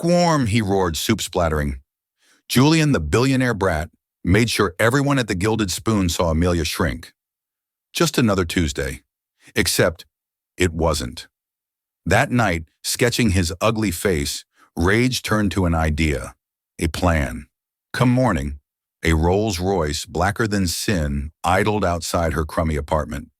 Lukewarm, he roared, soup splattering. Julian, the billionaire brat, made sure everyone at the Gilded Spoon saw Amelia shrink. Just another Tuesday. Except it wasn't. That night, sketching his ugly face, rage turned to an idea, a plan. Come morning, a Rolls-Royce, blacker than sin, idled outside her crummy apartment.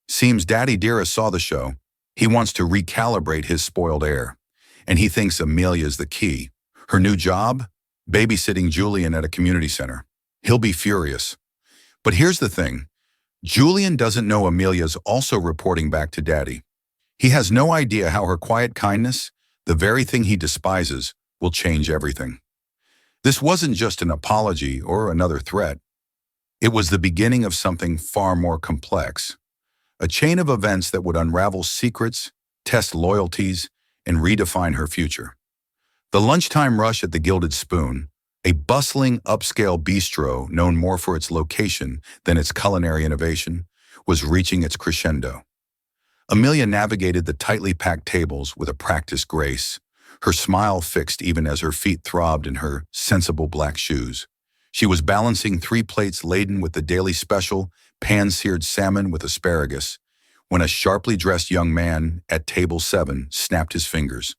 Seems Daddy Dearest saw the show. He wants to recalibrate his spoiled air. And he thinks Amelia's the key. Her new job? Babysitting Julian at a community center. He'll be furious. But here's the thing. Julian doesn't know Amelia's also reporting back to Daddy. He has no idea how her quiet kindness, the very thing he despises, will change everything. This wasn't just an apology or another threat. It was the beginning of something far more complex. A chain of events that would unravel secrets, test loyalties, and redefine her future. The lunchtime rush at the Gilded Spoon, a bustling upscale bistro known more for its location than its culinary innovation, was reaching its crescendo. Amelia navigated the tightly packed tables with a practiced grace, her smile fixed even as her feet throbbed in her sensible black shoes. She was balancing 3 plates laden with the daily special, pan-seared salmon with asparagus, when a sharply dressed young man at table 7 snapped his fingers,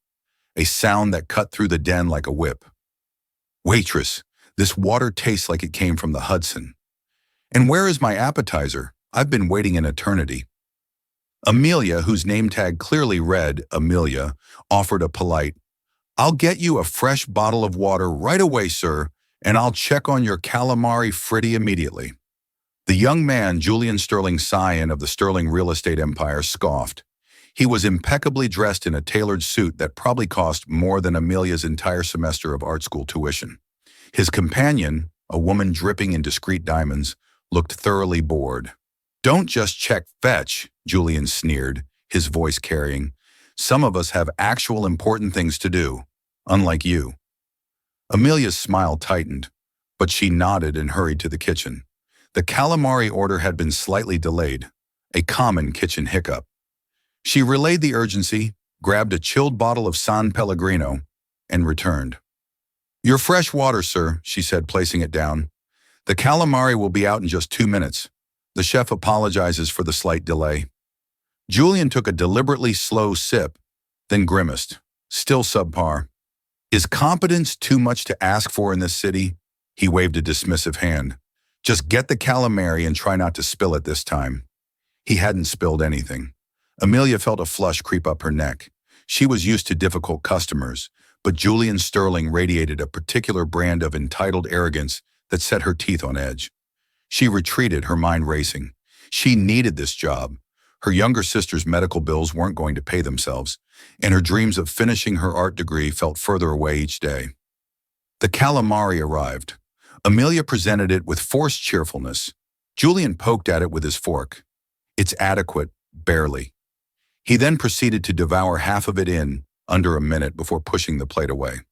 a sound that cut through the den like a whip. Waitress, this water tastes like it came from the Hudson. And where is my appetizer? I've been waiting an eternity. Amelia, whose name tag clearly read Amelia, offered a polite, "I'll get you a fresh bottle of water right away, sir, and I'll check on your calamari fritti immediately." The young man, Julian Sterling scion of the Sterling real estate empire, scoffed. He was impeccably dressed in a tailored suit that probably cost more than Amelia's entire semester of art school tuition. His companion, a woman dripping in discreet diamonds, looked thoroughly bored. "Don't just check fetch," Julian sneered, his voice carrying. "Some of us have actual important things to do, unlike you." Amelia's smile tightened, but she nodded and hurried to the kitchen. The calamari order had been slightly delayed, a common kitchen hiccup. She relayed the urgency, grabbed a chilled bottle of San Pellegrino, and returned. "Your fresh water, sir," she said, placing it down. "The calamari will be out in just 2 minutes. The chef apologizes for the slight delay." Julian took a deliberately slow sip, then grimaced. Still subpar. "Is competence too much to ask for in this city?" He waved a dismissive hand. "Just get the calamari and try not to spill it this time." He hadn't spilled anything. Amelia felt a flush creep up her neck. She was used to difficult customers, but Julian Sterling radiated a particular brand of entitled arrogance that set her teeth on edge. She retreated, her mind racing. She needed this job. Her younger sister's medical bills weren't going to pay themselves, and her dreams of finishing her art degree felt further away each day. The calamari arrived. Amelia presented it with forced cheerfulness. Julian poked at it with his fork. "It's adequate, barely." He then proceeded to devour half of it in under a minute before pushing the plate away.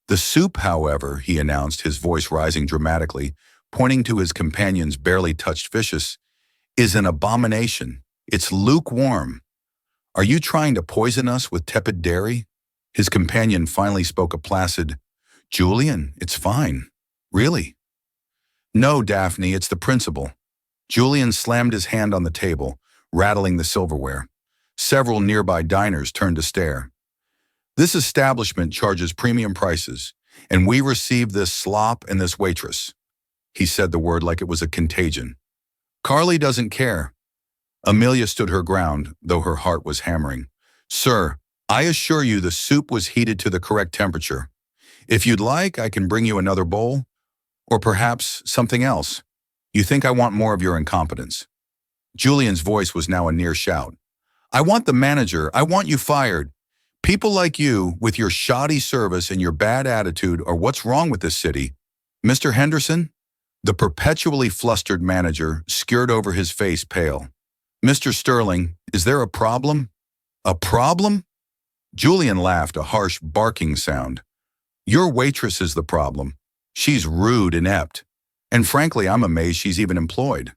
"The soup, however," he announced, his voice rising dramatically, pointing to his companion's barely touched fishes, "is an abomination. It's lukewarm. Are you trying to poison us with tepid dairy?" His companion finally spoke a placid, "Julian, it's fine. Really?" "No, Daphne, it's the principle." Julian slammed his hand on the table, rattling the silverware. Several nearby diners turned to stare. "This establishment charges premium prices, and we receive this slop and this waitress." He said the word like it was a contagion. "Carly doesn't care." Amelia stood her ground, though her heart was hammering. "Sir, I assure you the soup was heated to the correct temperature. If you'd like, I can bring you another bowl. Or perhaps something else. You think I want more of your incompetence." Julian's voice was now a near shout. "I want the manager. I want you fired. People like you, with your shoddy service and your bad attitude, are what's wrong with this city. Mr. Henderson?" The perpetually flustered manager skirted over his face pale. "Mr. Sterling, is there a problem?" "A problem?" Julian laughed, a harsh barking sound. "Your waitress is the problem. She's rude, inept. And frankly, I'm amazed she's even employed.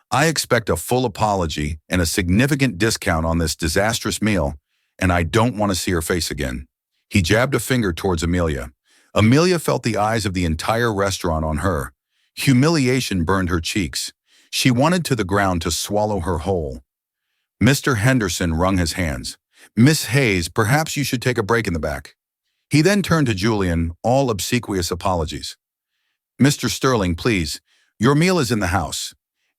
I expect a full apology and a significant discount on this disastrous meal, and I don't want to see her face again." He jabbed a finger towards Amelia. Amelia felt the eyes of the entire restaurant on her. Humiliation burned her cheeks. She wanted to the ground to swallow her whole. Mr. Henderson wrung his hands. Miss Hayes, perhaps you should take a break in the back. He then turned to Julian, all obsequious apologies. Mr. Sterling, please, your meal is in the house.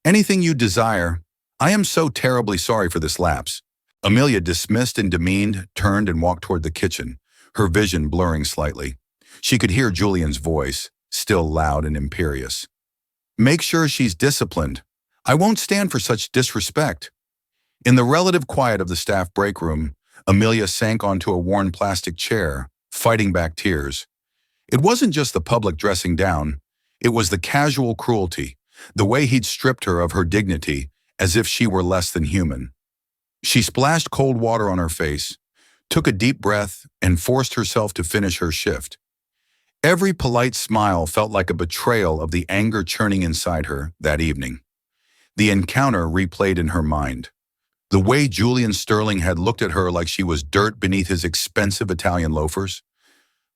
Anything you desire. I am so terribly sorry for this lapse. Amelia, dismissed and demeaned, turned and walked toward the kitchen, her vision blurring slightly. She could hear Julian's voice, still loud and imperious. Make sure she's disciplined. I won't stand for such disrespect. In the relative quiet of the staff break room, Amelia sank onto a worn plastic chair, fighting back tears. It wasn't just the public dressing down. It was the casual cruelty, the way he'd stripped her of her dignity, as if she were less than human. She splashed cold water on her face, took a deep breath, and forced herself to finish her shift. Every polite smile felt like a betrayal of the anger churning inside her that evening. The encounter replayed in her mind. The way Julian Sterling had looked at her like she was dirt beneath his expensive Italian loafers.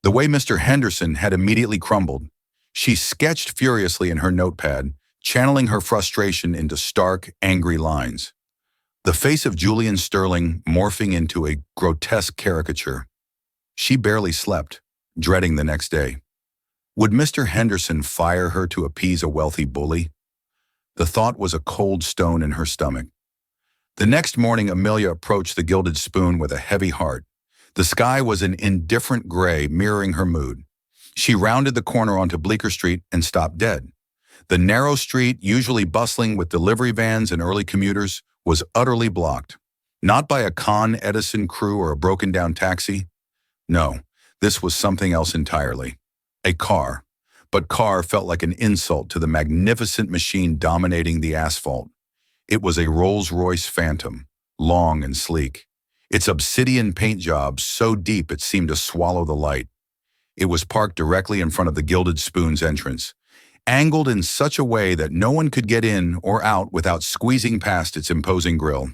The way Mr. Henderson had immediately crumbled. She sketched furiously in her notepad, channeling her frustration into stark, angry lines. The face of Julian Sterling morphing into a grotesque caricature. She barely slept, dreading the next day. Would Mr. Henderson fire her to appease a wealthy bully? The thought was a cold stone in her stomach. The next morning, Amelia approached the Gilded Spoon with a heavy heart. The sky was an indifferent gray, mirroring her mood. She rounded the corner onto Bleecker Street and stopped dead. The narrow street, usually bustling with delivery vans and early commuters, was utterly blocked. Not by a Con Edison crew or a broken-down taxi. No, this was something else entirely. A car. But car felt like an insult to the magnificent machine dominating the asphalt. It was a Rolls-Royce Phantom, long and sleek. Its obsidian paint job so deep it seemed to swallow the light. It was parked directly in front of the Gilded Spoon's entrance, angled in such a way that no one could get in or out without squeezing past its imposing grille.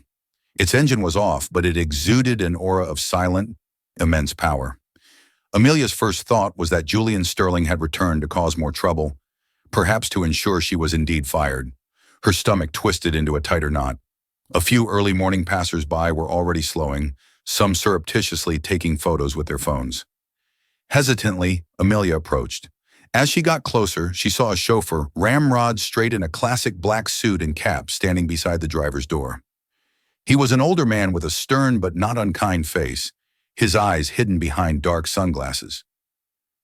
Its engine was off, but it exuded an aura of silent, immense power. Amelia's first thought was that Julian Sterling had returned to cause more trouble, perhaps to ensure she was indeed fired. Her stomach twisted into a tighter knot. A few early morning passers-by were already slowing, some surreptitiously taking photos with their phones. Hesitantly, Amelia approached. As she got closer, she saw a chauffeur, ramrod straight in a classic black suit and cap, standing beside the driver's door. He was an older man with a stern but not unkind face, his eyes hidden behind dark sunglasses.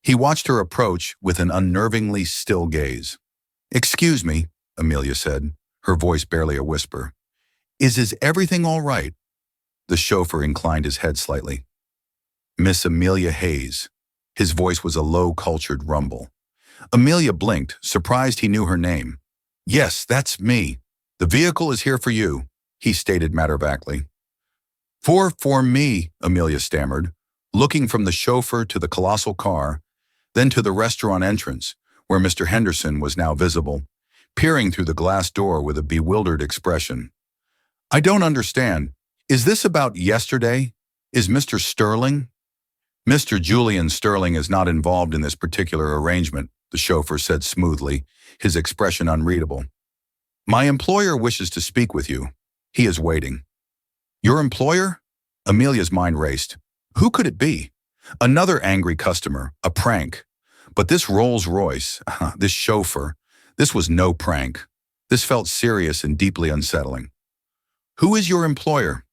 He watched her approach with an unnervingly still gaze. "Excuse me," Amelia said, her voice barely a whisper. Is everything all right?" The chauffeur inclined his head slightly. "Miss Amelia Hayes." His voice was a low, cultured rumble. Amelia blinked, surprised he knew her name. "Yes, that's me. The vehicle is here for you," he stated matter-of-factly. For me," Amelia stammered, looking from the chauffeur to the colossal car, then to the restaurant entrance, where Mr. Henderson was now visible, peering through the glass door with a bewildered expression. "I don't understand. Is this about yesterday? Is Mr. Sterling?" "Mr. Julian Sterling is not involved in this particular arrangement," the chauffeur said smoothly, his expression unreadable. "My employer wishes to speak with you. He is waiting." "Your employer?" Amelia's mind raced. Who could it be? Another angry customer, a prank. But this Rolls-Royce, this chauffeur, this was no prank. This felt serious and deeply unsettling. "Who is your employer?"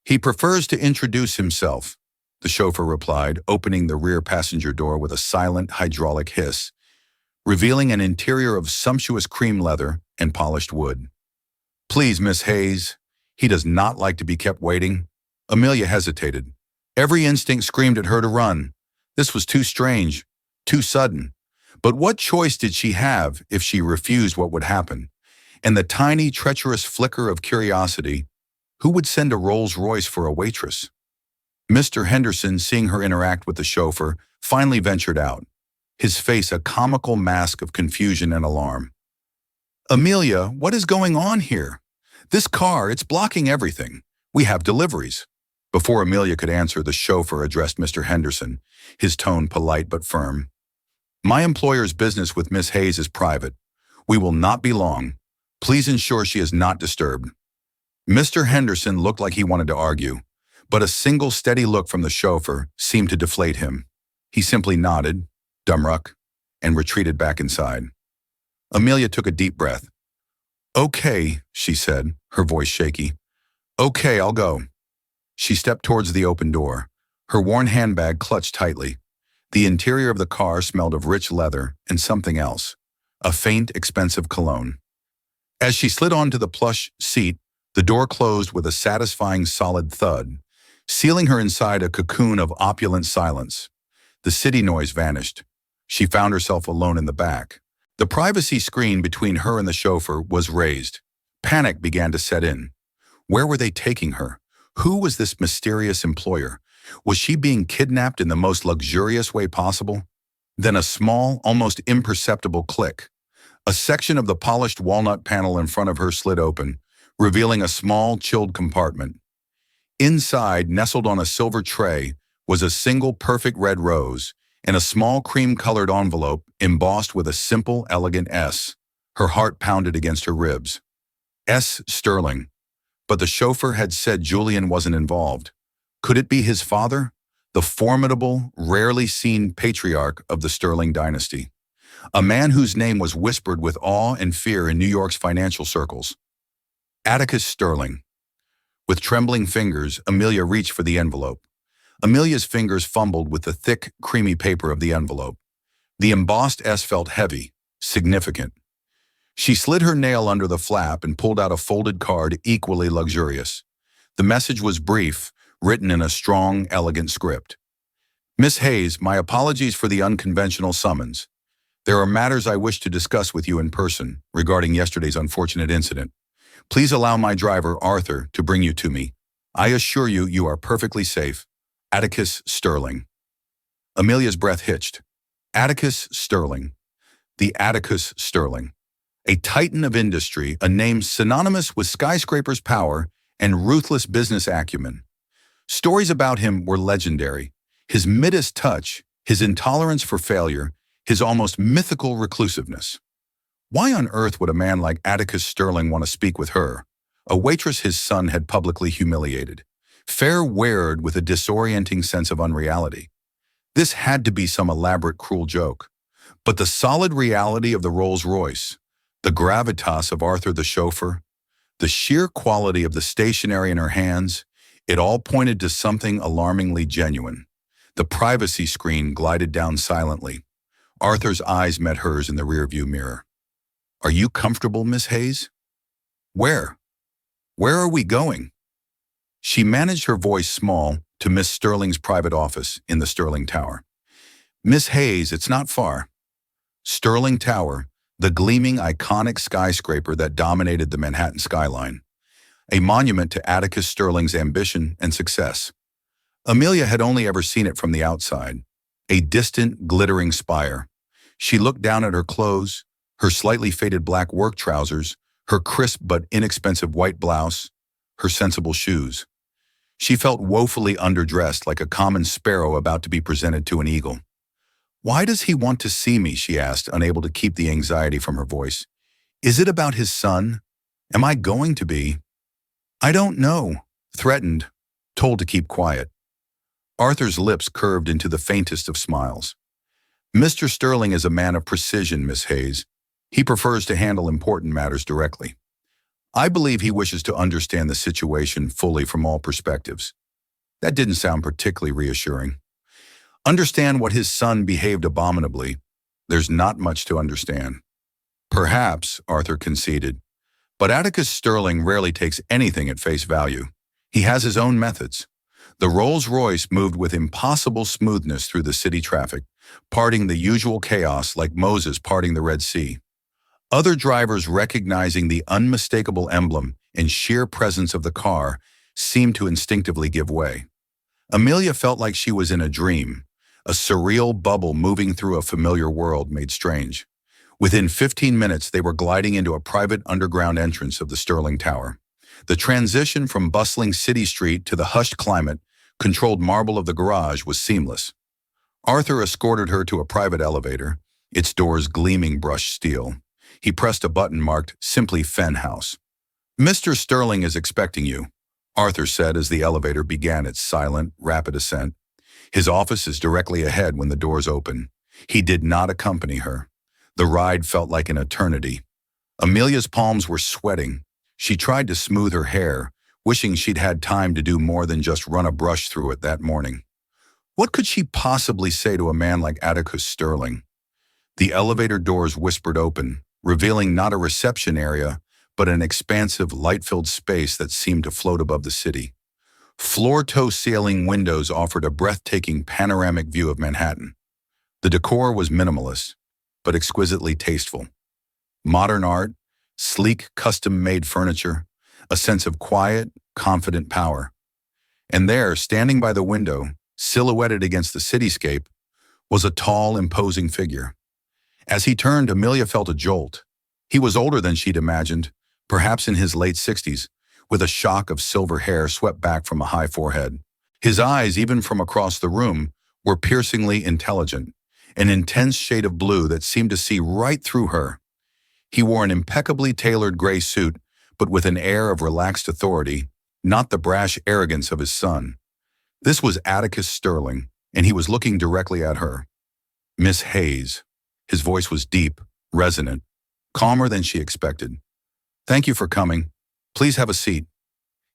"He prefers to introduce himself," the chauffeur replied, opening the rear passenger door with a silent hydraulic hiss, revealing an interior of sumptuous cream leather and polished wood. "Please, Miss Hayes, he does not like to be kept waiting." Amelia hesitated. Every instinct screamed at her to run. This was too strange, too sudden. But what choice did she have if she refused what would happen? And the tiny, treacherous flicker of curiosity, who would send a Rolls-Royce for a waitress? Mr. Henderson, seeing her interact with the chauffeur, finally ventured out, his face a comical mask of confusion and alarm. "Amelia, what is going on here? This car, it's blocking everything. We have deliveries." Before Amelia could answer, the chauffeur addressed Mr. Henderson, his tone polite but firm. My employer's business with Miss Hayes is private. We will not be long. Please ensure she is not disturbed. Mr. Henderson looked like he wanted to argue, but a single steady look from the chauffeur seemed to deflate him. He simply nodded, dumruck, and retreated back inside. Amelia took a deep breath. Okay, she said, her voice shaky. Okay, I'll go. She stepped towards the open door, her worn handbag clutched tightly. The interior of the car smelled of rich leather and something else, a faint, expensive cologne. As she slid onto the plush seat, the door closed with a satisfying solid thud, sealing her inside a cocoon of opulent silence. The city noise vanished. She found herself alone in the back. The privacy screen between her and the chauffeur was raised. Panic began to set in. Where were they taking her? Who was this mysterious employer? Was she being kidnapped in the most luxurious way possible? Then a small, almost imperceptible click. A section of the polished walnut panel in front of her slid open, revealing a small, chilled compartment. Inside, nestled on a silver tray, was a single perfect red rose and a small cream-colored envelope embossed with a simple, elegant S. Her heart pounded against her ribs. S. Sterling. But the chauffeur had said Julian wasn't involved. Could it be his father? The formidable, rarely seen patriarch of the Sterling dynasty. A man whose name was whispered with awe and fear in New York's financial circles. Atticus Sterling. With trembling fingers, Amelia reached for the envelope. Amelia's fingers fumbled with the thick, creamy paper of the envelope. The embossed S felt heavy, significant. She slid her nail under the flap and pulled out a folded card equally luxurious. The message was brief, written in a strong, elegant script. Miss Hayes, my apologies for the unconventional summons. There are matters I wish to discuss with you in person regarding yesterday's unfortunate incident. Please allow my driver, Arthur, to bring you to me. I assure you, you are perfectly safe. Atticus Sterling. Amelia's breath hitched. Atticus Sterling. The Atticus Sterling. A titan of industry, a name synonymous with skyscrapers' power and ruthless business acumen. Stories about him were legendary. His Midas touch, his intolerance for failure, his almost mythical reclusiveness. Why on earth would a man like Atticus Sterling want to speak with her, a waitress his son had publicly humiliated, fair-weared with a disorienting sense of unreality? This had to be some elaborate, cruel joke. But the solid reality of the Rolls-Royce, the gravitas of Arthur the chauffeur, the sheer quality of the stationery in her hands, it all pointed to something alarmingly genuine. The privacy screen glided down silently. Arthur's eyes met hers in the rearview mirror. Are you comfortable, Miss Hayes? Where? Where are we going? She managed her voice small to Miss Sterling's private office in the Sterling Tower. Miss Hayes, it's not far. Sterling Tower, the gleaming, iconic skyscraper that dominated the Manhattan skyline. A monument to Atticus Sterling's ambition and success. Amelia had only ever seen it from the outside, a distant, glittering spire. She looked down at her clothes, her slightly faded black work trousers, her crisp but inexpensive white blouse, her sensible shoes. She felt woefully underdressed, like a common sparrow about to be presented to an eagle. Why does he want to see me? She asked, unable to keep the anxiety from her voice. Is it about his son? Am I going to be? I don't know, threatened, told to keep quiet. Arthur's lips curved into the faintest of smiles. Mr. Sterling is a man of precision, Miss Hayes. He prefers to handle important matters directly. I believe he wishes to understand the situation fully from all perspectives. That didn't sound particularly reassuring. Understand what his son behaved abominably. There's not much to understand. Perhaps, Arthur conceded. But Atticus Sterling rarely takes anything at face value. He has his own methods. The Rolls-Royce moved with impossible smoothness through the city traffic, parting the usual chaos like Moses parting the Red Sea. Other drivers, recognizing the unmistakable emblem and sheer presence of the car, seemed to instinctively give way. Amelia felt like she was in a dream, a surreal bubble moving through a familiar world made strange. Within 15 minutes, they were gliding into a private underground entrance of the Sterling Tower. The transition from bustling city street to the hushed climate, controlled marble of the garage was seamless. Arthur escorted her to a private elevator, its doors gleaming brushed steel. He pressed a button marked Simply Fen House. "Mr. Sterling is expecting you," Arthur said as the elevator began its silent, rapid ascent. His office is directly ahead when the doors open. He did not accompany her. The ride felt like an eternity. Amelia's palms were sweating. She tried to smooth her hair, wishing she'd had time to do more than just run a brush through it that morning. What could she possibly say to a man like Atticus Sterling? The elevator doors whispered open, revealing not a reception area, but an expansive, light-filled space that seemed to float above the city. Floor-to-ceiling windows offered a breathtaking panoramic view of Manhattan. The decor was minimalist, but exquisitely tasteful. Modern art, sleek, custom-made furniture, a sense of quiet, confident power. And there, standing by the window, silhouetted against the cityscape, was a tall, imposing figure. As he turned, Amelia felt a jolt. He was older than she'd imagined, perhaps in his late 60s, with a shock of silver hair swept back from a high forehead. His eyes, even from across the room, were piercingly intelligent, an intense shade of blue that seemed to see right through her. He wore an impeccably tailored gray suit, but with an air of relaxed authority, not the brash arrogance of his son. This was Atticus Sterling, and he was looking directly at her. "Miss Hayes." His voice was deep, resonant, calmer than she expected. "Thank you for coming. Please have a seat."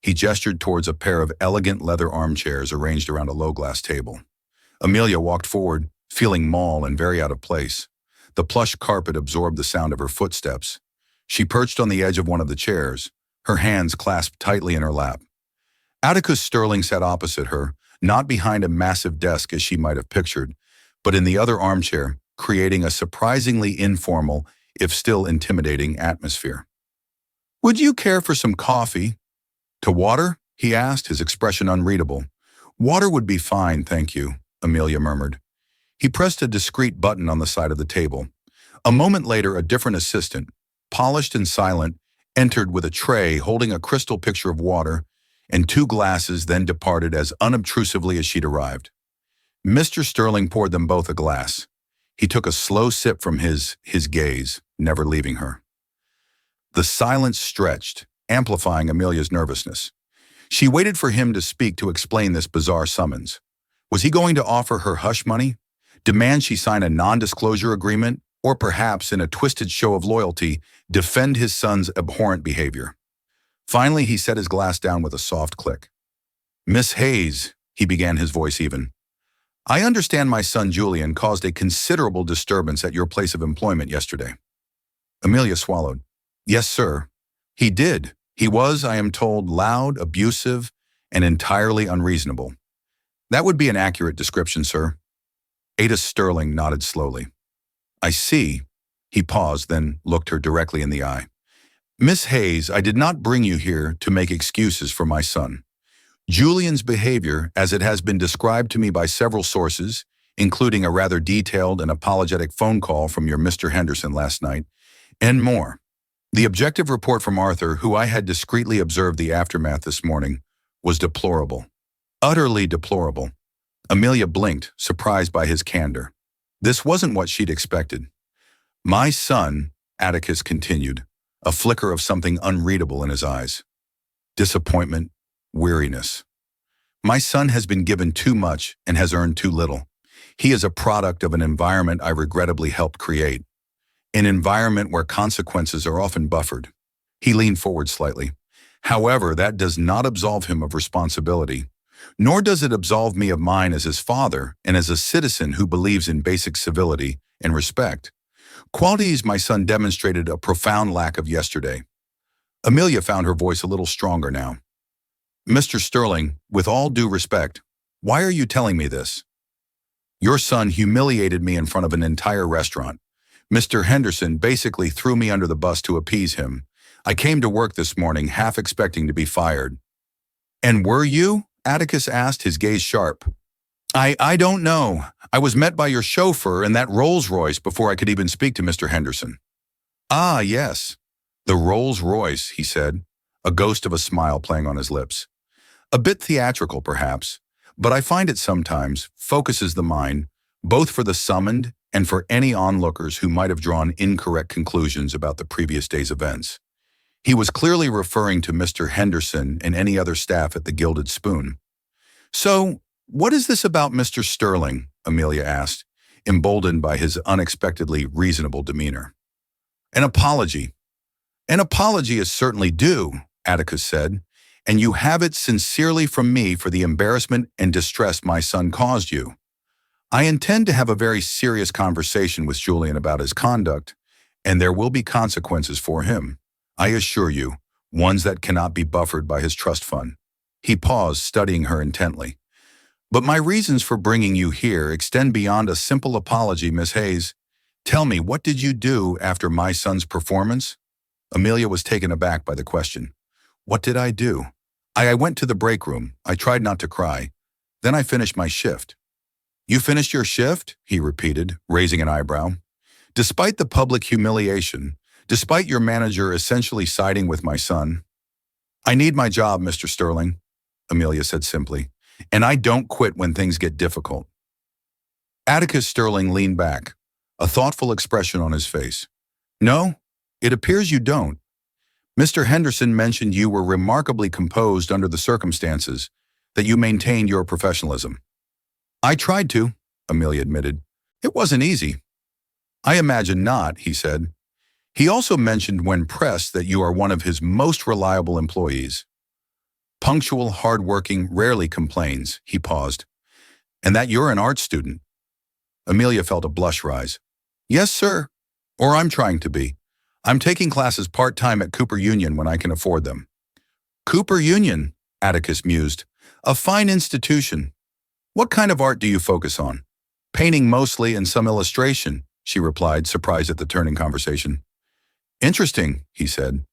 He gestured towards a pair of elegant leather armchairs arranged around a low-glass table. Amelia walked forward, feeling small and very out of place. The plush carpet absorbed the sound of her footsteps. She perched on the edge of one of the chairs, her hands clasped tightly in her lap. Atticus Sterling sat opposite her, not behind a massive desk as she might have pictured, but in the other armchair, creating a surprisingly informal, if still intimidating, atmosphere. "Would you care for some coffee?" "To water?" he asked, his expression unreadable. "Water would be fine, thank you," Amelia murmured. He pressed a discreet button on the side of the table. A moment later, a different assistant, polished and silent, entered with a tray holding a crystal pitcher of water, and 2 glasses then departed as unobtrusively as she'd arrived. Mr. Sterling poured them both a glass. He took a slow sip from his gaze, never leaving her. The silence stretched, amplifying Amelia's nervousness. She waited for him to speak to explain this bizarre summons. Was he going to offer her hush money? Demand she sign a non-disclosure agreement? Or perhaps, in a twisted show of loyalty, defend his son's abhorrent behavior? Finally, he set his glass down with a soft click. "Miss Hayes," he began, his voice even. "I understand my son Julian caused a considerable disturbance at your place of employment yesterday." Amelia swallowed. "Yes, sir. He did. He was, I am told, loud, abusive, and entirely unreasonable." "That would be an accurate description, sir." Ada Sterling nodded slowly. "I see." He paused, then looked her directly in the eye. "Miss Hayes, I did not bring you here to make excuses for my son. Julian's behavior, as it has been described to me by several sources, including a rather detailed and apologetic phone call from your Mr. Henderson last night, and more. The objective report from Arthur, who I had discreetly observed the aftermath this morning, was deplorable. Utterly deplorable." Amelia blinked, surprised by his candor. This wasn't what she'd expected. "My son," Atticus continued, a flicker of something unreadable in his eyes. Disappointment, weariness. "My son has been given too much and has earned too little. He is a product of an environment I regrettably helped create. An environment where consequences are often buffered." He leaned forward slightly. "However, that does not absolve him of responsibility, nor does it absolve me of mine as his father and as a citizen who believes in basic civility and respect. Qualities my son demonstrated a profound lack of yesterday." Amelia found her voice a little stronger now. "Mr. Sterling, with all due respect, why are you telling me this? Your son humiliated me in front of an entire restaurant. Mr. Henderson basically threw me under the bus to appease him. I came to work this morning half expecting to be fired." "And were you?" Atticus asked, his gaze sharp. I don't know. I was met by your chauffeur in that Rolls-Royce before I could even speak to Mr. Henderson." "Ah, yes. The Rolls-Royce," he said, a ghost of a smile playing on his lips. A bit theatrical, perhaps, but I find it sometimes focuses the mind, both for the summoned and for any onlookers who might have drawn incorrect conclusions about the previous day's events. He was clearly referring to Mr. Henderson and any other staff at the Gilded Spoon. "So, what is this about Mr. Sterling?" Amelia asked, emboldened by his unexpectedly reasonable demeanor. "An apology." "An apology is certainly due," Atticus said, "and you have it sincerely from me for the embarrassment and distress my son caused you. I intend to have a very serious conversation with Julian about his conduct, and there will be consequences for him, I assure you, ones that cannot be buffered by his trust fund." He paused, studying her intently. "But my reasons for bringing you here extend beyond a simple apology, Miss Hayes. Tell me, what did you do after my son's performance?" Amelia was taken aback by the question. "What did I do? I went to the break room. I tried not to cry. Then I finished my shift." "You finished your shift?" he repeated, raising an eyebrow. "Despite the public humiliation, despite your manager essentially siding with my son?" "I need my job, Mr. Sterling," Amelia said simply, "and I don't quit when things get difficult." Atticus Sterling leaned back, a thoughtful expression on his face. "No, it appears you don't. Mr. Henderson mentioned you were remarkably composed under the circumstances, that you maintained your professionalism." "I tried to," Amelia admitted. "It wasn't easy." "I imagine not," he said. "He also mentioned when pressed that you are one of his most reliable employees. Punctual, hard-working, rarely complains," he paused. "And that you're an art student." Amelia felt a blush rise. "Yes, sir. Or I'm trying to be. I'm taking classes part-time at Cooper Union when I can afford them." "Cooper Union," Atticus mused. "A fine institution. What kind of art do you focus on?" "Painting mostly and some illustration," she replied, surprised at the turn in conversation. "Interesting," he said.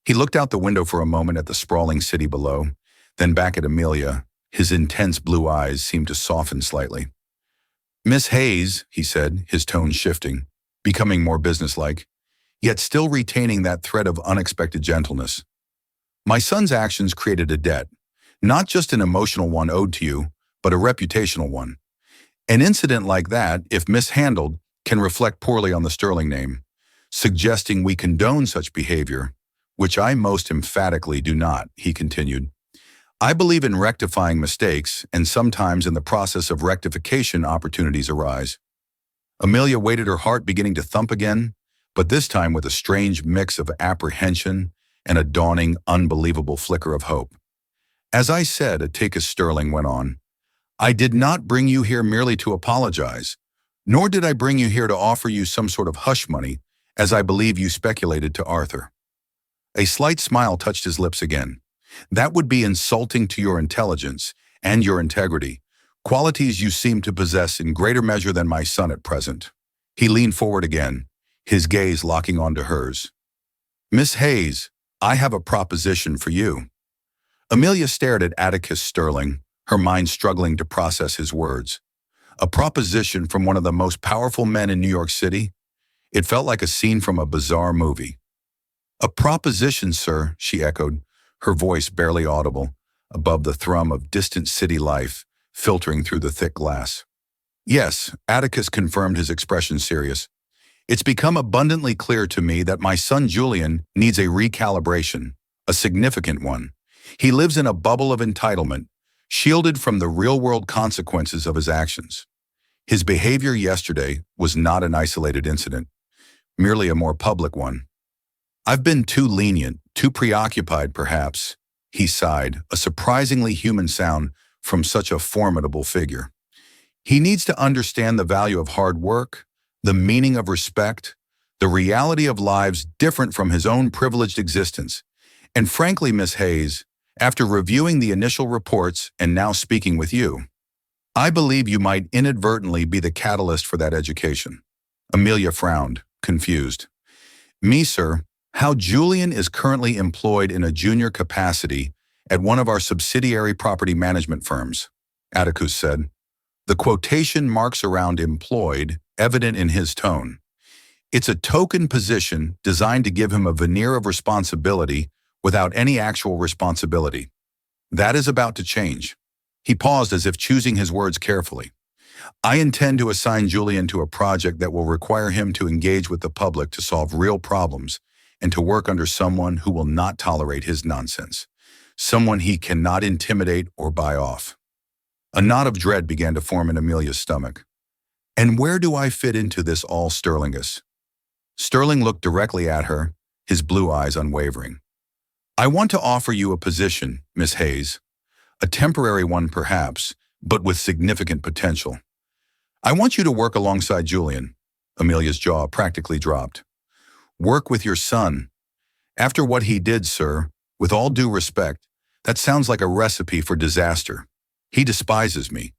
He looked out the window for a moment at the sprawling city below, then back at Amelia. His intense blue eyes seemed to soften slightly. "Miss Hayes," he said, his tone shifting, becoming more businesslike, yet still retaining that thread of unexpected gentleness. "My son's actions created a debt, not just an emotional one owed to you, but a reputational one. An incident like that, if mishandled, can reflect poorly on the Sterling name, suggesting we condone such behavior, which I most emphatically do not," he continued. "I believe in rectifying mistakes, and sometimes in the process of rectification opportunities arise." Amelia waited, her heart beginning to thump again, but this time with a strange mix of apprehension and a dawning, unbelievable flicker of hope. "As I said," Atticus Sterling went on, "I did not bring you here merely to apologize, nor did I bring you here to offer you some sort of hush money, as I believe you speculated to Arthur." A slight smile touched his lips again. "That would be insulting to your intelligence and your integrity, qualities you seem to possess in greater measure than my son at present." He leaned forward again, his gaze locking onto hers. "Miss Hayes, I have a proposition for you." Amelia stared at Atticus Sterling, her mind struggling to process his words. A proposition from one of the most powerful men in New York City? It felt like a scene from a bizarre movie. "A proposition, sir," she echoed, her voice barely audible, above the thrum of distant city life filtering through the thick glass. "Yes," Atticus confirmed, his expression serious. "It's become abundantly clear to me that my son Julian needs a recalibration, a significant one. He lives in a bubble of entitlement, shielded from the real-world consequences of his actions. His behavior yesterday was not an isolated incident, merely a more public one. I've been too lenient, too preoccupied perhaps," he sighed, a surprisingly human sound from such a formidable figure. "He needs to understand the value of hard work, the meaning of respect, the reality of lives different from his own privileged existence. And frankly, Miss Hayes, after reviewing the initial reports and now speaking with you, I believe you might inadvertently be the catalyst for that education." Amelia frowned, confused. "Me, sir? How Julian is currently employed in a junior capacity at one of our subsidiary property management firms," Atticus said, the quotation marks around employed evident in his tone. "It's a token position designed to give him a veneer of responsibility without any actual responsibility. That is about to change. He paused as if choosing his words carefully. I intend to assign Julian to a project that will require him to engage with the public to solve real problems and to work under someone who will not tolerate his nonsense, someone he cannot intimidate or buy off. A knot of dread began to form in Amelia's stomach. And where do I fit into this all, Sterlingus? Sterling looked directly at her, his blue eyes unwavering. I want to offer you a position, Miss Hayes. A temporary one perhaps, but with significant potential. I want you to work alongside Julian. Amelia's jaw practically dropped. Work with your son. After what he did, sir, with all due respect, that sounds like a recipe for disaster. He despises me.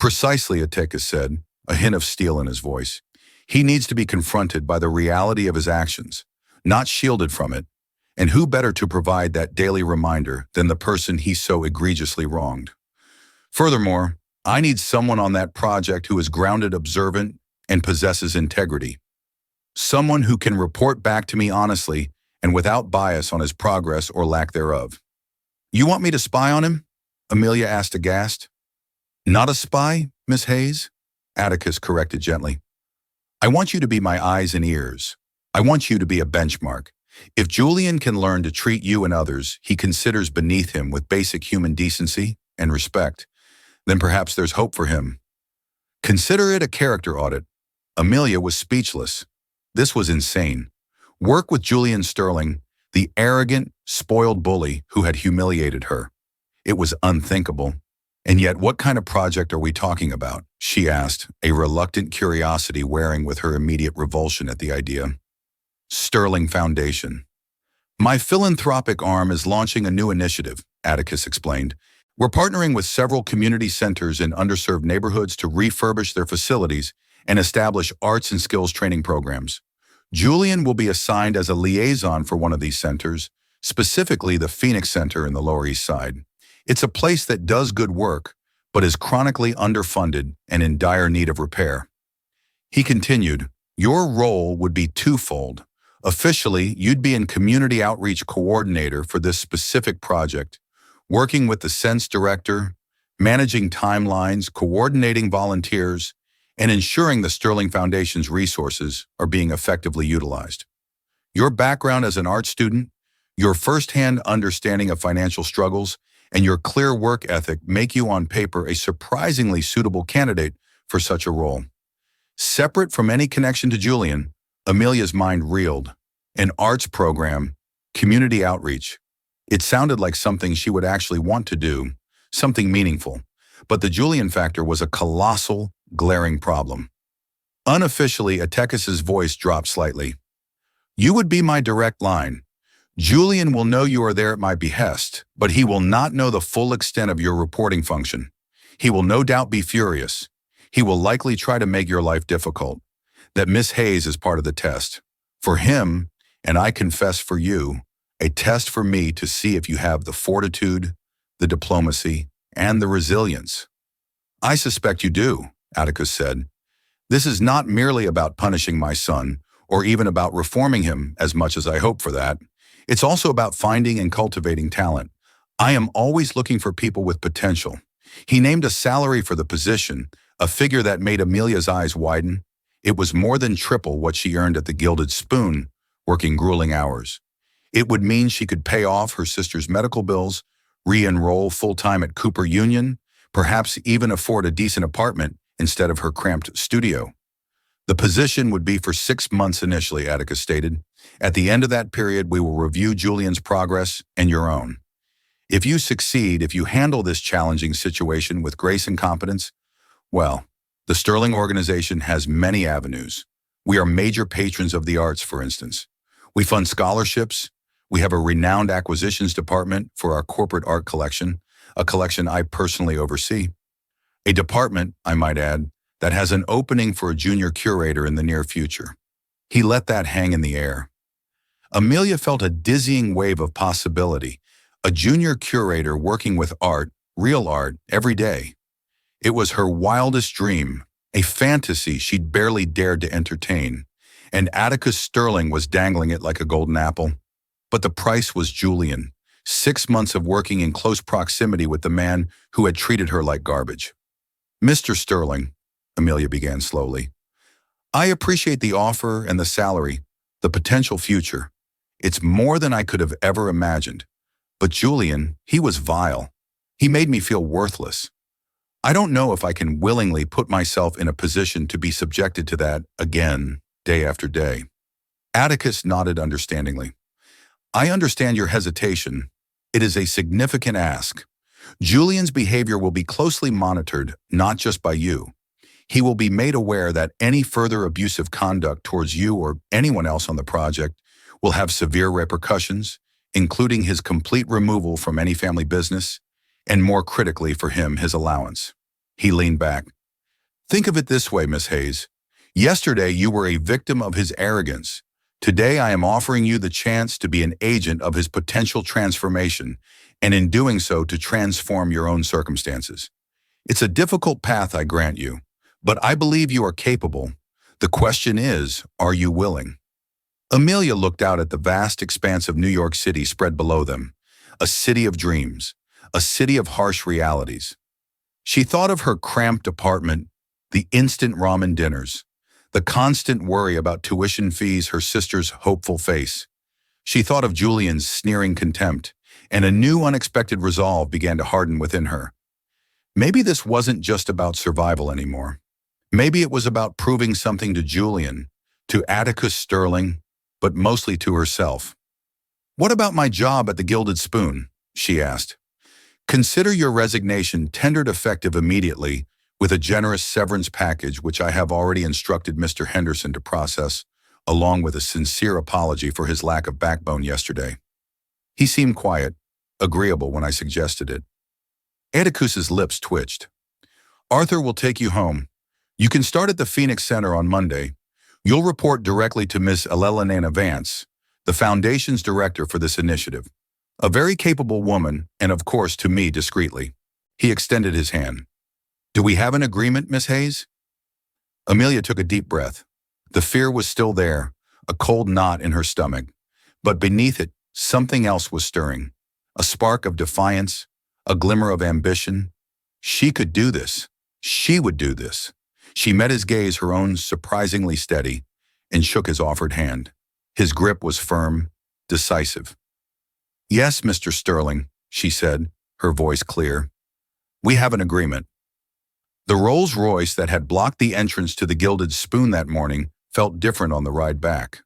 Precisely, Atticus said, a hint of steel in his voice. He needs to be confronted by the reality of his actions, not shielded from it. And who better to provide that daily reminder than the person he so egregiously wronged? Furthermore, I need someone on that project who is grounded, observant, and possesses integrity. Someone who can report back to me honestly and without bias on his progress or lack thereof. You want me to spy on him? Amelia asked aghast. Not a spy, Miss Hayes? Atticus corrected gently. I want you to be my eyes and ears. I want you to be a benchmark. If Julian can learn to treat you and others he considers beneath him with basic human decency and respect, then perhaps there's hope for him. Consider it a character audit. Amelia was speechless. This was insane. Work with Julian Sterling, the arrogant, spoiled bully who had humiliated her. It was unthinkable. And yet, what kind of project are we talking about? She asked, a reluctant curiosity wearing with her immediate revulsion at the idea. Sterling Foundation. My philanthropic arm is launching a new initiative, Atticus explained. We're partnering with several community centers in underserved neighborhoods to refurbish their facilities and establish arts and skills training programs. Julian will be assigned as a liaison for one of these centers, specifically the Phoenix Center in the Lower East Side. It's a place that does good work, but is chronically underfunded and in dire need of repair. He continued, your role would be twofold. Officially, you'd be in community outreach coordinator for this specific project, working with the Sense director, managing timelines, coordinating volunteers, and ensuring the Sterling Foundation's resources are being effectively utilized. Your background as an art student, your firsthand understanding of financial struggles, and your clear work ethic make you on paper a surprisingly suitable candidate for such a role. Separate from any connection to Julian, Amelia's mind reeled. An arts program, community outreach. It sounded like something she would actually want to do, something meaningful. But the Julian factor was a colossal, glaring problem. Unofficially, Atticus's voice dropped slightly. You would be my direct line. Julian will know you are there at my behest, but he will not know the full extent of your reporting function. He will no doubt be furious. He will likely try to make your life difficult. That Miss Hayes is part of the test. For him, and I confess for you, a test for me to see if you have the fortitude, the diplomacy, and the resilience. I suspect you do, Atticus said. This is not merely about punishing my son, or even about reforming him as much as I hope for that. It's also about finding and cultivating talent. I am always looking for people with potential. He named a salary for the position, a figure that made Amelia's eyes widen. It was more than triple what she earned at the Gilded Spoon, working grueling hours. It would mean she could pay off her sister's medical bills, re-enroll full-time at Cooper Union, perhaps even afford a decent apartment instead of her cramped studio. The position would be for 6 months initially, Atticus stated. At the end of that period, we will review Julian's progress and your own. If you succeed, if you handle this challenging situation with grace and competence, well, the Sterling organization has many avenues. We are major patrons of the arts, for instance. We fund scholarships. We have a renowned acquisitions department for our corporate art collection, a collection I personally oversee. A department, I might add, that has an opening for a junior curator in the near future. He let that hang in the air. Amelia felt a dizzying wave of possibility, a junior curator working with art, real art, every day. It was her wildest dream, a fantasy she'd barely dared to entertain, and Atticus Sterling was dangling it like a golden apple. But the price was Julian. 6 months of working in close proximity with the man who had treated her like garbage. Mr. Sterling, Amelia began slowly, I appreciate the offer and the salary, the potential future. It's more than I could have ever imagined. But Julian, he was vile. He made me feel worthless. I don't know if I can willingly put myself in a position to be subjected to that again, day after day. Atticus nodded understandingly. I understand your hesitation. It is a significant ask. Julian's behavior will be closely monitored, not just by you. He will be made aware that any further abusive conduct towards you or anyone else on the project will have severe repercussions, including his complete removal from any family business, and more critically for him, his allowance. He leaned back. Think of it this way, Miss Hayes. Yesterday you were a victim of his arrogance. Today I am offering you the chance to be an agent of his potential transformation, and in doing so to transform your own circumstances. It's a difficult path, I grant you, but I believe you are capable. The question is, are you willing? Amelia looked out at the vast expanse of New York City spread below them, a city of dreams, a city of harsh realities. She thought of her cramped apartment, the instant ramen dinners, the constant worry about tuition fees, her sister's hopeful face. She thought of Julian's sneering contempt, and a new unexpected resolve began to harden within her. Maybe this wasn't just about survival anymore. Maybe it was about proving something to Julian, to Atticus Sterling, but mostly to herself. What about my job at the Gilded Spoon? She asked. Consider your resignation tendered effective immediately with a generous severance package which I have already instructed Mr. Henderson to process, along with a sincere apology for his lack of backbone yesterday. He seemed quiet, agreeable when I suggested it. Atticus's lips twitched. Arthur will take you home. You can start at the Phoenix Center on Monday. You'll report directly to Miss Elena Vance, the Foundation's director for this initiative. A very capable woman, and of course to me discreetly. He extended his hand. Do we have an agreement, Miss Hayes? Amelia took a deep breath. The fear was still there, a cold knot in her stomach. But beneath it, something else was stirring. A spark of defiance, a glimmer of ambition. She could do this. She would do this. She met his gaze, her own surprisingly steady, and shook his offered hand. His grip was firm, decisive. Yes, Mr. Sterling, she said, her voice clear. We have an agreement. The Rolls-Royce that had blocked the entrance to the Gilded Spoon that morning felt different on the ride back.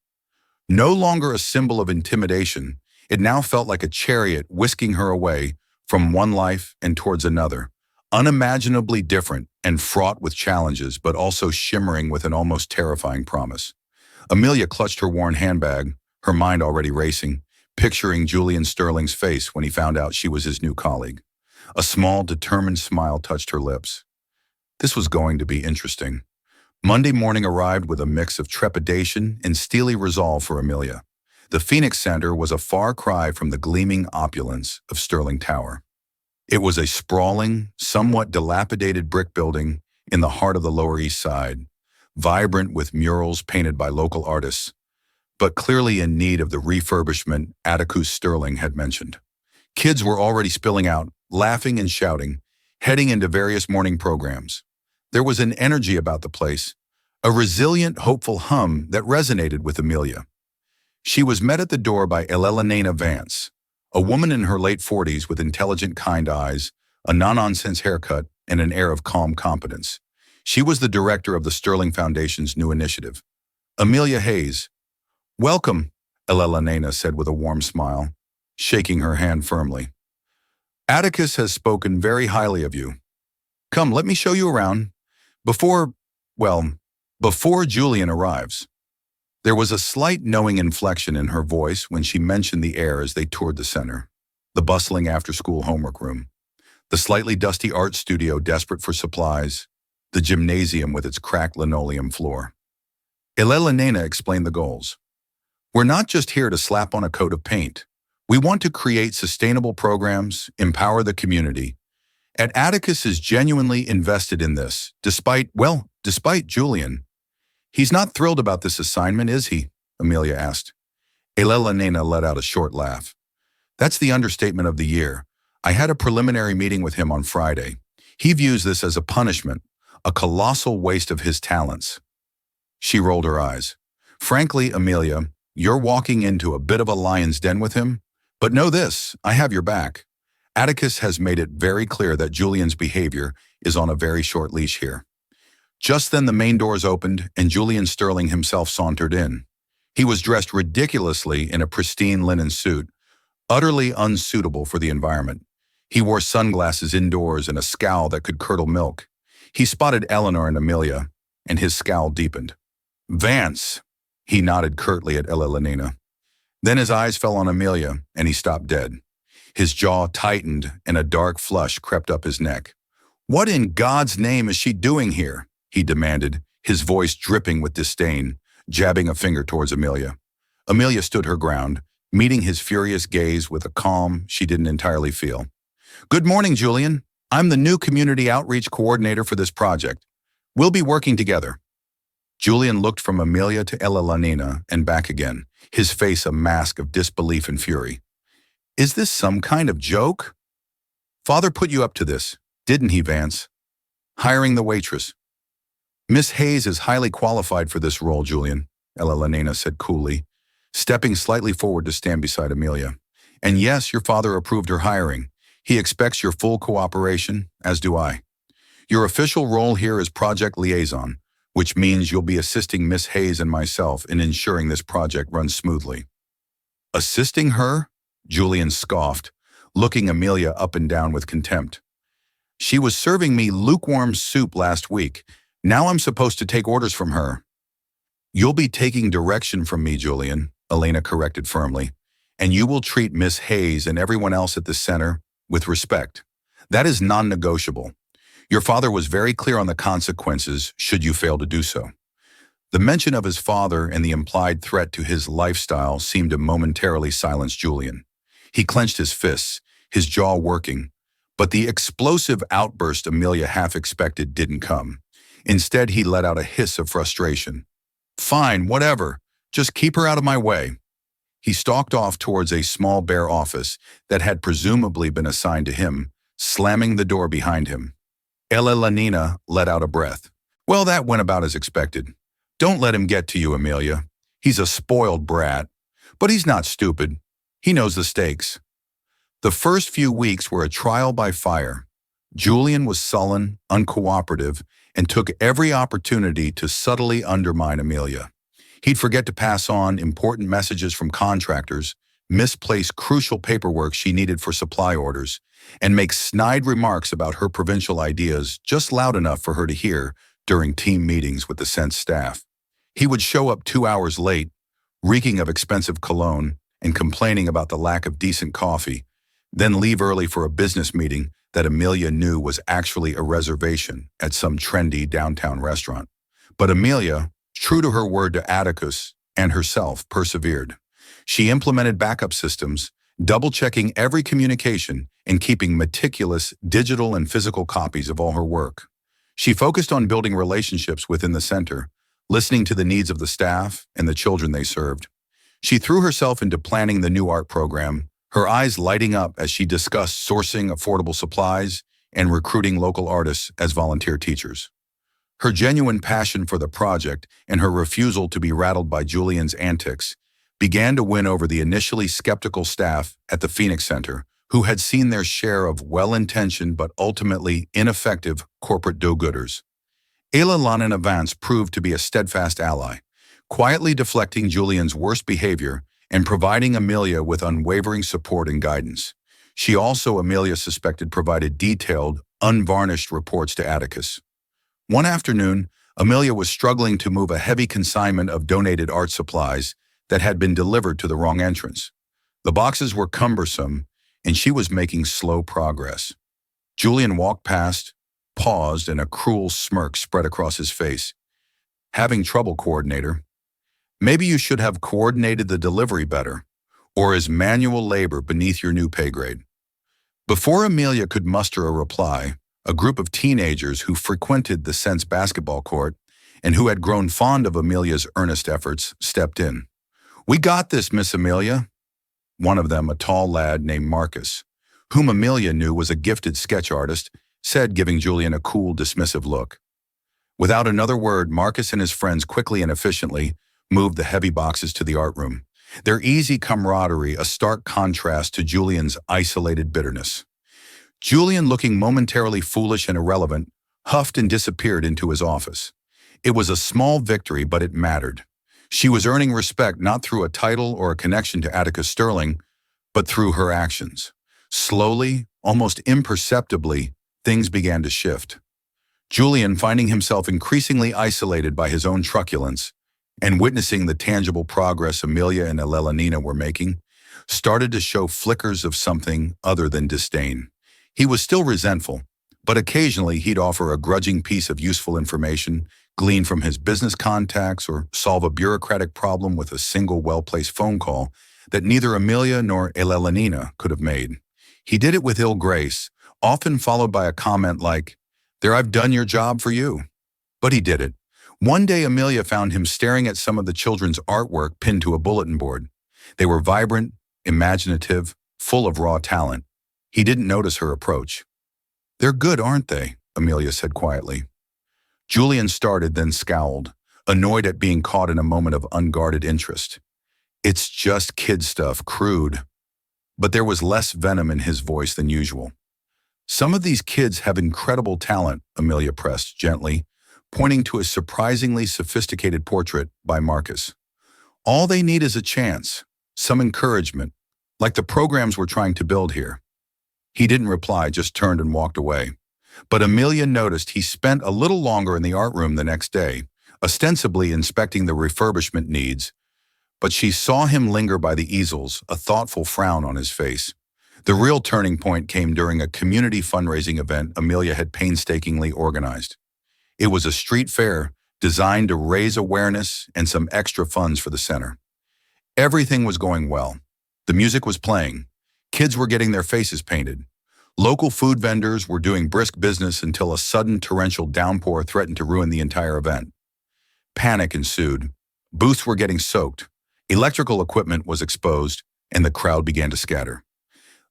No longer a symbol of intimidation, it now felt like a chariot whisking her away from one life and towards another, unimaginably different and fraught with challenges, but also shimmering with an almost terrifying promise. Amelia clutched her worn handbag, her mind already racing, picturing Julian Sterling's face when he found out she was his new colleague. A small, determined smile touched her lips. This was going to be interesting. Monday morning arrived with a mix of trepidation and steely resolve for Amelia. The Phoenix Center was a far cry from the gleaming opulence of Sterling Tower. It was a sprawling, somewhat dilapidated brick building in the heart of the Lower East Side, vibrant with murals painted by local artists, but clearly in need of the refurbishment Atticus Sterling had mentioned. Kids were already spilling out, laughing and shouting, heading into various morning programs. There was an energy about the place, a resilient, hopeful hum that resonated with Amelia. She was met at the door by Elena Vance, a woman in her late 40s with intelligent, kind eyes, a no-nonsense haircut, and an air of calm competence. She was the director of the Sterling Foundation's new initiative. Amelia Hayes. Welcome, Elena said with a warm smile, shaking her hand firmly. Atticus has spoken very highly of you. Come, let me show you around. Before Julian arrives. There was a slight knowing inflection in her voice when she mentioned the air as they toured the center, the bustling after-school homework room, the slightly dusty art studio desperate for supplies, the gymnasium with its cracked linoleum floor. Elena explained the goals. We're not just here to slap on a coat of paint. We want to create sustainable programs, empower the community. And Atticus is genuinely invested in this, despite Julian. He's not thrilled about this assignment, is he? Amelia asked. Elena let out a short laugh. That's the understatement of the year. I had a preliminary meeting with him on Friday. He views this as a punishment, a colossal waste of his talents. She rolled her eyes. Frankly, Amelia, you're walking into a bit of a lion's den with him. But know this, I have your back. Atticus has made it very clear that Julian's behavior is on a very short leash here. Just then the main doors opened and Julian Sterling himself sauntered in. He was dressed ridiculously in a pristine linen suit, utterly unsuitable for the environment. He wore sunglasses indoors and a scowl that could curdle milk. He spotted Eleanor and Amelia, and his scowl deepened. Vance, he nodded curtly at Elena. Then his eyes fell on Amelia, and he stopped dead. His jaw tightened, and a dark flush crept up his neck. What in God's name is she doing here? He demanded, his voice dripping with disdain, jabbing a finger towards Amelia. Amelia stood her ground, meeting his furious gaze with a calm she didn't entirely feel. Good morning, Julian. I'm the new community outreach coordinator for this project. We'll be working together. Julian looked from Amelia to Elena and back again, his face a mask of disbelief and fury. Is this some kind of joke? Father put you up to this, didn't he, Vance? Hiring the waitress. Miss Hayes is highly qualified for this role, Julian, Elena said coolly, stepping slightly forward to stand beside Amelia. And yes, your father approved her hiring. He expects your full cooperation, as do I. Your official role here is project liaison, which means you'll be assisting Miss Hayes and myself in ensuring this project runs smoothly. Assisting her? Julian scoffed, looking Amelia up and down with contempt. She was serving me lukewarm soup last week. Now I'm supposed to take orders from her. You'll be taking direction from me, Julian, Elena corrected firmly, and you will treat Miss Hayes and everyone else at the center with respect. That is non-negotiable. Your father was very clear on the consequences should you fail to do so. The mention of his father and the implied threat to his lifestyle seemed to momentarily silence Julian. He clenched his fists, his jaw working, but the explosive outburst Amelia half expected didn't come. Instead, he let out a hiss of frustration. Fine, whatever. Just keep her out of my way. He stalked off towards a small bare office that had presumably been assigned to him, slamming the door behind him. Elena let out a breath. Well, that went about as expected. Don't let him get to you, Amelia. He's a spoiled brat. But he's not stupid. He knows the stakes. The first few weeks were a trial by fire. Julian was sullen, uncooperative, and took every opportunity to subtly undermine Amelia. He'd forget to pass on important messages from contractors, misplace crucial paperwork she needed for supply orders, and make snide remarks about her provincial ideas just loud enough for her to hear during team meetings with the Sense staff. He would show up 2 hours late, reeking of expensive cologne and complaining about the lack of decent coffee, then leave early for a business meeting that Amelia knew was actually a reservation at some trendy downtown restaurant. But Amelia, true to her word to Atticus and herself, persevered. She implemented backup systems, double-checking every communication and keeping meticulous digital and physical copies of all her work. She focused on building relationships within the center, listening to the needs of the staff and the children they served. She threw herself into planning the new art program, her eyes lighting up as she discussed sourcing affordable supplies and recruiting local artists as volunteer teachers. Her genuine passion for the project and her refusal to be rattled by Julian's antics began to win over the initially skeptical staff at the Phoenix Center, who had seen their share of well-intentioned but ultimately ineffective corporate do-gooders. Elena Vance proved to be a steadfast ally, quietly deflecting Julian's worst behavior and providing Amelia with unwavering support and guidance. She also, Amelia suspected, provided detailed, unvarnished reports to Atticus. One afternoon, Amelia was struggling to move a heavy consignment of donated art supplies that had been delivered to the wrong entrance. The boxes were cumbersome, and she was making slow progress. Julian walked past, paused, and a cruel smirk spread across his face. Having trouble, coordinator? Maybe you should have coordinated the delivery better, or is manual labor beneath your new pay grade? Before Amelia could muster a reply, a group of teenagers who frequented the Sense basketball court and who had grown fond of Amelia's earnest efforts stepped in. "We got this, Miss Amelia." One of them, a tall lad named Marcus, whom Amelia knew was a gifted sketch artist, said, giving Julian a cool, dismissive look. Without another word, Marcus and his friends quickly and efficiently moved the heavy boxes to the art room, their easy camaraderie a stark contrast to Julian's isolated bitterness. Julian, looking momentarily foolish and irrelevant, huffed and disappeared into his office. It was a small victory, but it mattered. She was earning respect not through a title or a connection to Atticus Sterling, but through her actions. Slowly, almost imperceptibly, things began to shift. Julian, finding himself increasingly isolated by his own truculence and witnessing the tangible progress Amelia and Elelanina were making, started to show flickers of something other than disdain. He was still resentful, but occasionally he'd offer a grudging piece of useful information, glean from his business contacts, or solve a bureaucratic problem with a single well-placed phone call that neither Amelia nor Elelanina could have made. He did it with ill grace, often followed by a comment like, "There, I've done your job for you." But he did it. One day, Amelia found him staring at some of the children's artwork pinned to a bulletin board. They were vibrant, imaginative, full of raw talent. He didn't notice her approach. "They're good, aren't they?" Amelia said quietly. Julian started, then scowled, annoyed at being caught in a moment of unguarded interest. "It's just kid stuff, crude." But there was less venom in his voice than usual. "Some of these kids have incredible talent," Amelia pressed gently, pointing to a surprisingly sophisticated portrait by Marcus. "All they need is a chance, some encouragement, like the programs we're trying to build here." He didn't reply, just turned and walked away. But Amelia noticed he spent a little longer in the art room the next day, ostensibly inspecting the refurbishment needs, but she saw him linger by the easels, a thoughtful frown on his face. The real turning point came during a community fundraising event Amelia had painstakingly organized. It was a street fair designed to raise awareness and some extra funds for the center. Everything was going well. The music was playing. Kids were getting their faces painted. Local food vendors were doing brisk business until a sudden torrential downpour threatened to ruin the entire event. Panic ensued. Booths were getting soaked. Electrical equipment was exposed, and the crowd began to scatter.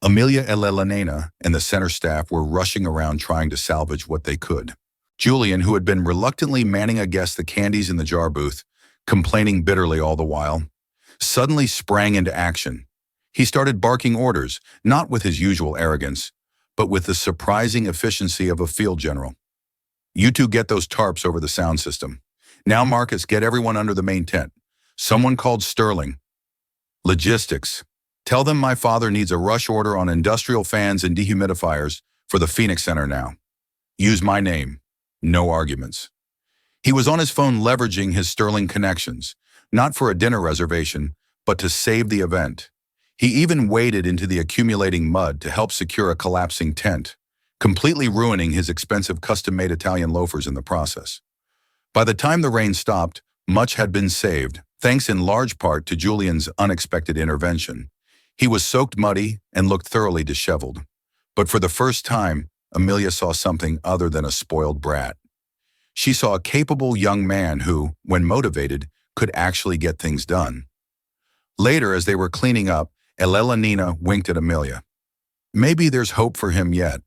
Amelia Elelanina and the center staff were rushing around trying to salvage what they could. Julian, who had been reluctantly manning against the candies in the jar booth, complaining bitterly all the while, suddenly sprang into action. He started barking orders, not with his usual arrogance, but with the surprising efficiency of a field general. "You two get those tarps over the sound system. Now, Marcus, get everyone under the main tent. Someone called Sterling. Logistics. Tell them my father needs a rush order on industrial fans and dehumidifiers for the Phoenix Center now. Use my name. No arguments." He was on his phone leveraging his Sterling connections, not for a dinner reservation, but to save the event. He even waded into the accumulating mud to help secure a collapsing tent, completely ruining his expensive custom-made Italian loafers in the process. By the time the rain stopped, much had been saved, thanks in large part to Julian's unexpected intervention. He was soaked muddy and looked thoroughly disheveled. But for the first time, Amelia saw something other than a spoiled brat. She saw a capable young man who, when motivated, could actually get things done. Later, as they were cleaning up, Elelanina winked at Amelia. "Maybe there's hope for him yet."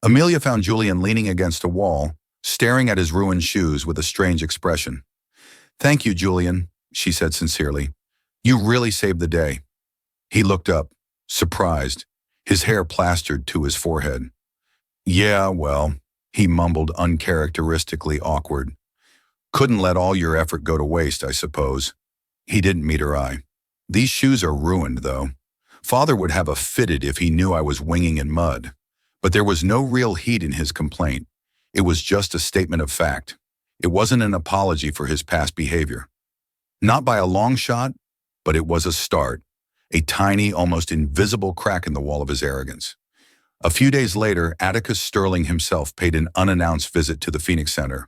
Amelia found Julian leaning against a wall, staring at his ruined shoes with a strange expression. "Thank you, Julian," she said sincerely. "You really saved the day." He looked up, surprised, his hair plastered to his forehead. "Yeah, well," he mumbled, uncharacteristically awkward. "Couldn't let all your effort go to waste, I suppose." He didn't meet her eye. "These shoes are ruined, though. Father would have a fitted if he knew I was winging in mud." But there was no real heat in his complaint. It was just a statement of fact. It wasn't an apology for his past behavior. Not by a long shot, but it was a start, a tiny, almost invisible crack in the wall of his arrogance. A few days later, Atticus Sterling himself paid an unannounced visit to the Phoenix Center.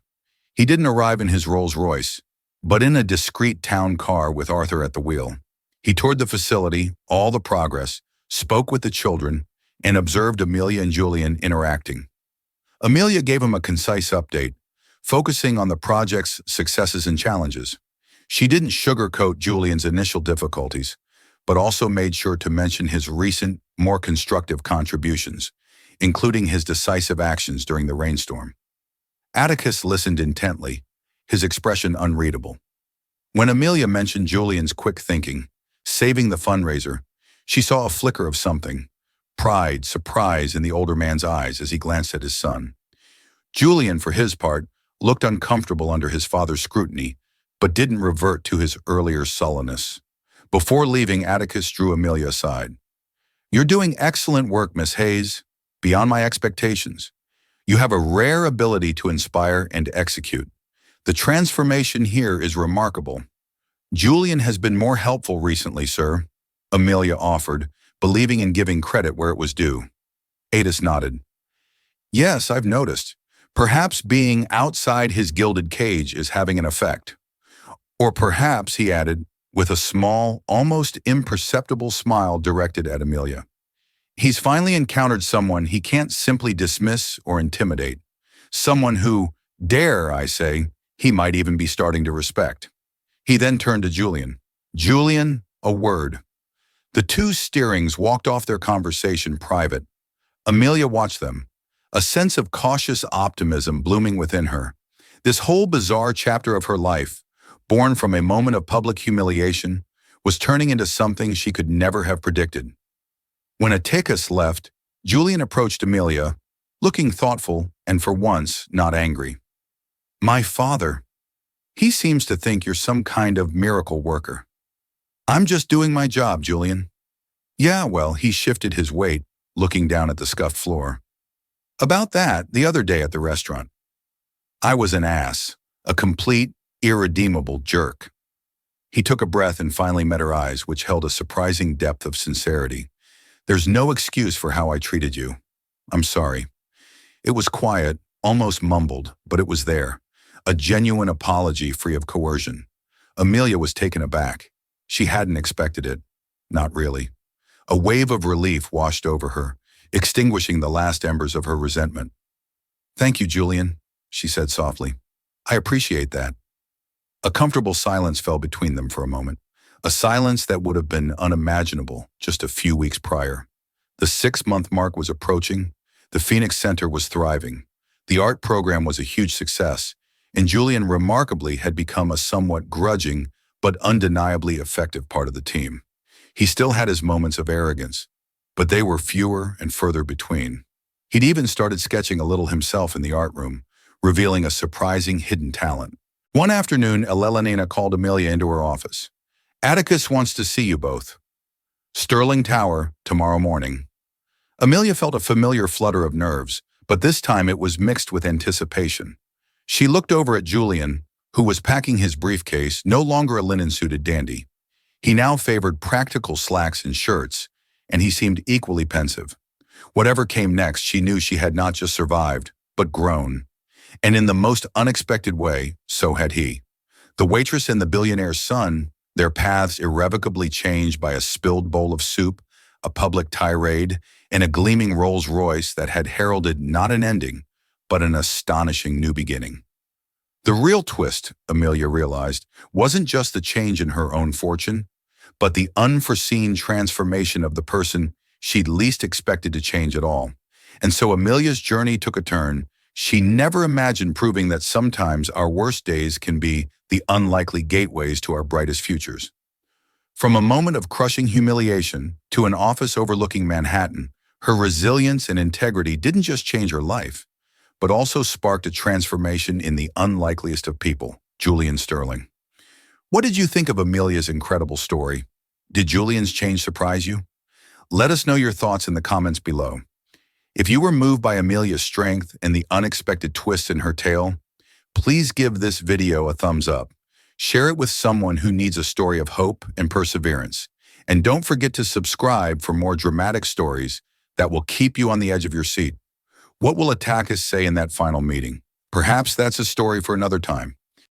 He didn't arrive in his Rolls-Royce, but in a discreet town car with Arthur at the wheel. He toured the facility, all the progress, spoke with the children, and observed Amelia and Julian interacting. Amelia gave him a concise update, focusing on the project's successes and challenges. She didn't sugarcoat Julian's initial difficulties, but also made sure to mention his recent, more constructive contributions, including his decisive actions during the rainstorm. Atticus listened intently, his expression unreadable. When Amelia mentioned Julian's quick thinking, saving the fundraiser, she saw a flicker of something, pride, surprise in the older man's eyes as he glanced at his son. Julian, for his part, looked uncomfortable under his father's scrutiny, but didn't revert to his earlier sullenness. Before leaving, Atticus drew Amelia aside. "You're doing excellent work, Miss Hayes, beyond my expectations. You have a rare ability to inspire and execute. The transformation here is remarkable." "Julian has been more helpful recently, sir," Amelia offered, believing in giving credit where it was due. Adis nodded. "Yes, I've noticed. Perhaps being outside his gilded cage is having an effect. Or perhaps," he added, with a small, almost imperceptible smile directed at Amelia, "he's finally encountered someone he can't simply dismiss or intimidate. Someone who, dare I say, he might even be starting to respect." He then turned to Julian. "Julian, a word." The two Steerings walked off their conversation private. Amelia watched them, a sense of cautious optimism blooming within her. This whole bizarre chapter of her life, born from a moment of public humiliation, was turning into something she could never have predicted. When Atticus left, Julian approached Amelia, looking thoughtful and for once not angry. "My father. He seems to think you're some kind of miracle worker." "I'm just doing my job, Julian." "Yeah, well," he shifted his weight, looking down at the scuffed floor. "About that, the other day at the restaurant. I was an ass, a complete, irredeemable jerk." He took a breath and finally met her eyes, which held a surprising depth of sincerity. "There's no excuse for how I treated you. I'm sorry." It was quiet, almost mumbled, but it was there. A genuine apology free of coercion. Amelia was taken aback. She hadn't expected it. Not really. A wave of relief washed over her, extinguishing the last embers of her resentment. "Thank you, Julian," she said softly. "I appreciate that." A comfortable silence fell between them for a moment, a silence that would have been unimaginable just a few weeks prior. The 6-month mark was approaching. The Phoenix Center was thriving. The art program was a huge success, and Julian remarkably had become a somewhat grudging but undeniably effective part of the team. He still had his moments of arrogance, but they were fewer and further between. He'd even started sketching a little himself in the art room, revealing a surprising hidden talent. One afternoon, Elena called Amelia into her office. "Atticus wants to see you both. Sterling Tower, tomorrow morning." Amelia felt a familiar flutter of nerves, but this time it was mixed with anticipation. She looked over at Julian, who was packing his briefcase, no longer a linen-suited dandy. He now favored practical slacks and shirts, and he seemed equally pensive. Whatever came next, she knew she had not just survived, but grown. And in the most unexpected way, so had he. The waitress and the billionaire's son, their paths irrevocably changed by a spilled bowl of soup, a public tirade, and a gleaming Rolls-Royce that had heralded not an ending, but an astonishing new beginning. The real twist, Amelia realized, wasn't just the change in her own fortune, but the unforeseen transformation of the person she'd least expected to change at all. And so Amelia's journey took a turn she never imagined, proving that sometimes our worst days can be the unlikely gateways to our brightest futures. From a moment of crushing humiliation to an office overlooking Manhattan, her resilience and integrity didn't just change her life, but also sparked a transformation in the unlikeliest of people, Julian Sterling. What did you think of Amelia's incredible story? Did Julian's change surprise you? Let us know your thoughts in the comments below. If you were moved by Amelia's strength and the unexpected twist in her tale, please give this video a thumbs up. Share it with someone who needs a story of hope and perseverance. And don't forget to subscribe for more dramatic stories that will keep you on the edge of your seat. What will Atticus say in that final meeting? Perhaps that's a story for another time.